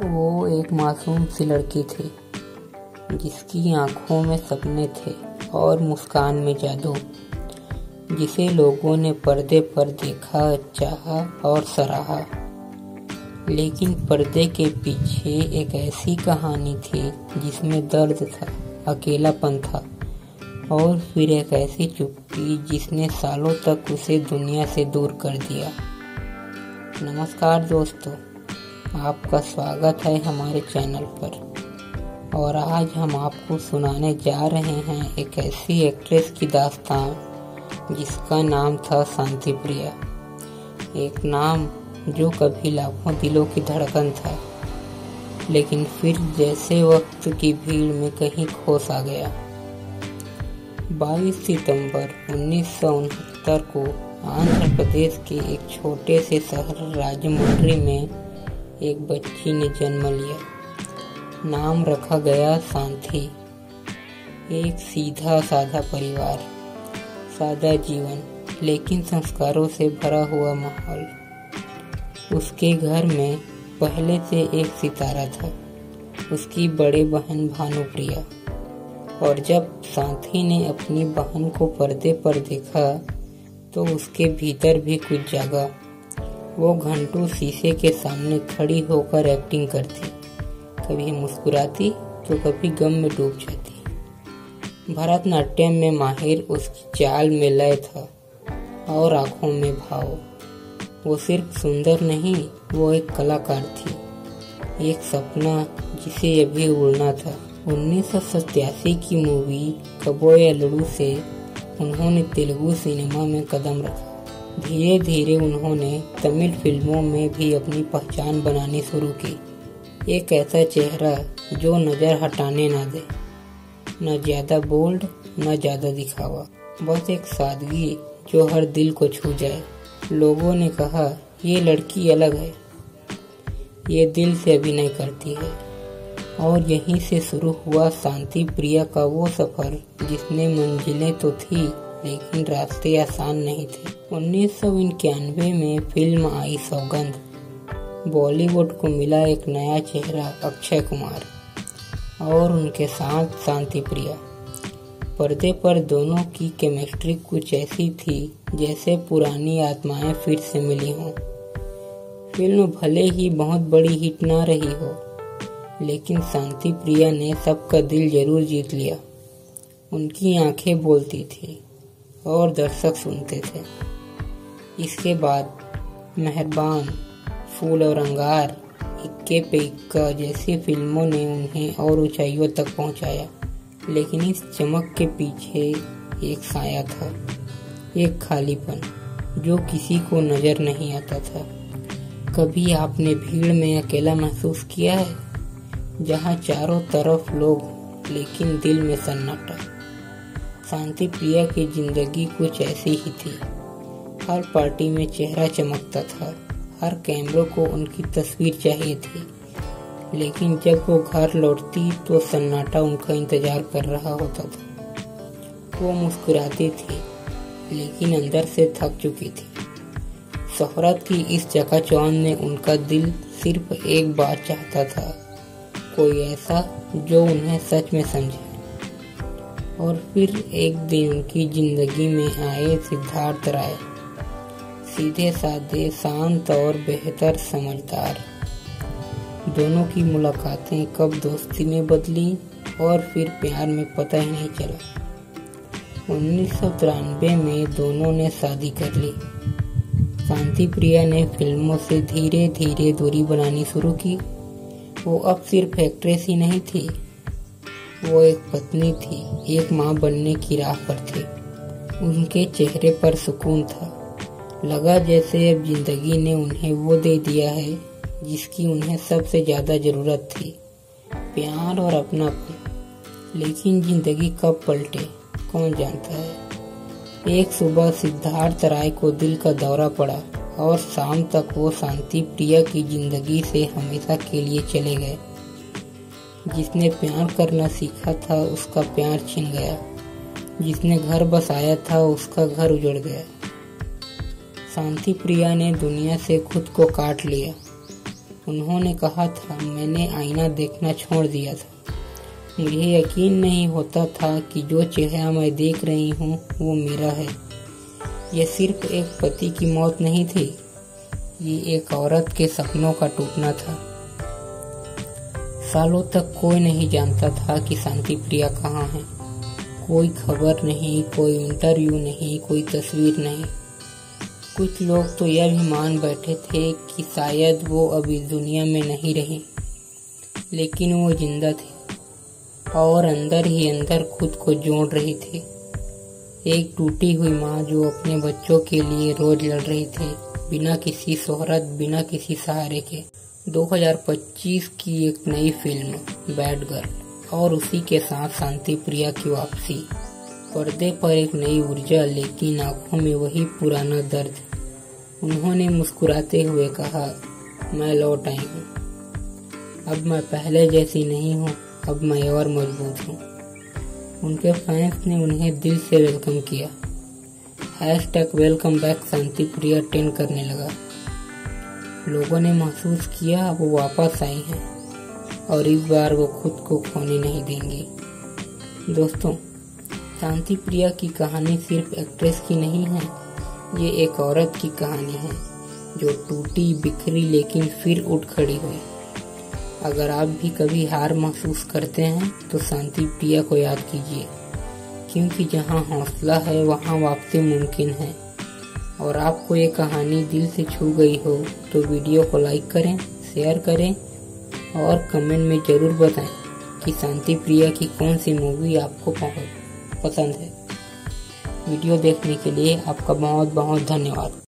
वो एक मासूम सी लड़की थी जिसकी आंखों में सपने थे और मुस्कान में जादू, जिसे लोगों ने पर्दे पर देखा, चाहा और सराहा। लेकिन पर्दे के पीछे एक ऐसी कहानी थी जिसमें दर्द था, अकेलापन था और फिर एक ऐसी चुप्पी जिसने सालों तक उसे दुनिया से दूर कर दिया। नमस्कार दोस्तों, आपका स्वागत है हमारे चैनल पर। और आज हम आपको सुनाने जा रहे हैं एक ऐसी एक्ट्रेस की दास्तान जिसका नाम था शांति प्रिया। एक नाम जो कभी लाखों दिलों की धड़कन था, लेकिन फिर जैसे वक्त की भीड़ में कहीं खो सा गया। 22 सितंबर 1969 को आंध्र प्रदेश के एक छोटे से शहर राजमुंड्री में एक बच्ची ने जन्म लिया। नाम रखा गया शांति। एक सीधा साधा परिवार, सादा जीवन, लेकिन संस्कारों से भरा हुआ माहौल। उसके घर में पहले से एक सितारा था, उसकी बड़ी बहन भानुप्रिया। और जब शांति ने अपनी बहन को पर्दे पर देखा तो उसके भीतर भी कुछ जागा। वो घंटों शीशे के सामने खड़ी होकर एक्टिंग करती, कभी मुस्कुराती तो कभी गम में डूब जाती। भरतनाट्यम में माहिर उसकी चाल में लय था और आंखों में भाव। वो सिर्फ सुंदर नहीं, वो एक कलाकार थी, एक सपना जिसे अभी उड़ना था। 1987 की मूवी कबोय अल्लूडू से उन्होंने तेलुगु सिनेमा में कदम रखा। धीरे धीरे उन्होंने तमिल फिल्मों में भी अपनी पहचान बनानी शुरू की। एक ऐसा चेहरा जो नजर हटाने ना दे, न ज्यादा बोल्ड न ज्यादा दिखावा, बस एक सादगी जो हर दिल को छू जाए। लोगों ने कहा, ये लड़की अलग है, ये दिल से अभिनय करती है। और यहीं से शुरू हुआ शांति प्रिया का वो सफर जिसमें मंजिलें तो थी लेकिन रास्ते आसान नहीं थे। 1991 में फिल्म आई सौगंध। बॉलीवुड को मिला एक नया चेहरा, अक्षय कुमार, और उनके साथ शांति प्रिया। पर्दे पर दोनों की केमिस्ट्री कुछ ऐसी थी जैसे पुरानी आत्माएं फिर से मिली हों। फिल्म भले ही बहुत बड़ी हिट ना रही हो, लेकिन शांति प्रिया ने सबका दिल जरूर जीत लिया। उनकी आंखें बोलती थी और दर्शक सुनते थे। इसके बाद मेहरबान, फूल और अंगार, इक्के पे इक्का जैसी फिल्मों ने उन्हें और ऊंचाइयों तक पहुंचाया। लेकिन इस चमक के पीछे एक साया था, एक खालीपन जो किसी को नजर नहीं आता था। कभी आपने भीड़ में अकेला महसूस किया है, जहां चारों तरफ लोग लेकिन दिल में सन्नाटा? शांति प्रिया की जिंदगी कुछ ऐसी ही थी। हर पार्टी में चेहरा चमकता था, हर कैमरे को उनकी तस्वीर चाहिए थी। लेकिन जब वो घर लौटती तो सन्नाटा उनका इंतजार कर रहा होता था। वो मुस्कुराती थी लेकिन अंदर से थक चुकी थी। शोहरत की इस चकाचौंध में उनका दिल सिर्फ एक बात चाहता था, कोई ऐसा जो उन्हें सच में समझे। और फिर एक दिन उनकी जिंदगी में आए सिद्धार्थ राय, सीधे साधे, शांत और बेहतर समझदार। दोनों की मुलाकातें कब दोस्ती में बदली और फिर प्यार में पता ही नहीं चला। 1993 में दोनों ने शादी कर ली। शांति प्रिया ने फिल्मों से धीरे धीरे दूरी बनानी शुरू की। वो अब सिर्फ एक्ट्रेस ही नहीं थी, वो एक पत्नी थी, एक माँ बनने की राह पर थी। उनके चेहरे पर सुकून था। लगा जैसे अब जिंदगी ने उन्हें वो दे दिया है जिसकी उन्हें सबसे ज्यादा जरूरत थी, प्यार और अपनापन। लेकिन जिंदगी कब पलटे कौन जानता है। एक सुबह सिद्धार्थ राय को दिल का दौरा पड़ा और शाम तक वो शांति प्रिया की जिंदगी से हमेशा के लिए चले गए। जिसने प्यार करना सीखा था उसका प्यार छिन गया, जिसने घर बसाया था उसका घर उजड़ गया। शांति प्रिया ने दुनिया से खुद को काट लिया। उन्होंने कहा था, मैंने आईना देखना छोड़ दिया था। मुझे यकीन नहीं होता था कि जो चेहरा मैं देख रही हूँ वो मेरा है। यह सिर्फ एक पति की मौत नहीं थी, ये एक औरत के सपनों का टूटना था। सालों तक कोई नहीं जानता था कि शांति प्रिया कहाँ है। कोई खबर नहीं, कोई इंटरव्यू नहीं, कोई तस्वीर नहीं। कुछ लोग तो यह भी मान बैठे थे कि शायद वो अब इस दुनिया में नहीं रही, लेकिन वो जिंदा थी और अंदर ही अंदर खुद को जोड़ रही थी। एक टूटी हुई माँ जो अपने बच्चों के लिए रोज लड़ रही थी, बिना किसी शोहरत, बिना किसी सहारे के। 2025 की एक नई फिल्म बैड गर्ल और उसी के साथ शांति प्रिया की वापसी। पर्दे पर एक नई ऊर्जा, लेकिन आंखों में वही पुराना दर्द। उन्होंने मुस्कुराते हुए कहा, मैं लौट आई हूँ। अब मैं पहले जैसी नहीं हूँ, अब मैं और मजबूत हूँ। उनके फैंस ने उन्हें दिल से वेलकम किया। #Welcome back Shanti Priya trend करने लगा। लोगों ने महसूस किया वो वापस आई हैं और इस बार वो खुद को खोने नहीं देंगी। दोस्तों, शांति प्रिया की कहानी सिर्फ एक्ट्रेस की नहीं है, ये एक औरत की कहानी है जो टूटी, बिखरी, लेकिन फिर उठ खड़ी हुई। अगर आप भी कभी हार महसूस करते हैं तो शांति प्रिया को याद कीजिए, क्योंकि जहां हौसला है वहां वापसी मुमकिन है। और आपको ये कहानी दिल से छू गई हो तो वीडियो को लाइक करें, शेयर करें और कमेंट में जरूर बताएं कि शांति प्रिया की कौन सी मूवी आपको बहुत पसंद है। वीडियो देखने के लिए आपका बहुत बहुत धन्यवाद।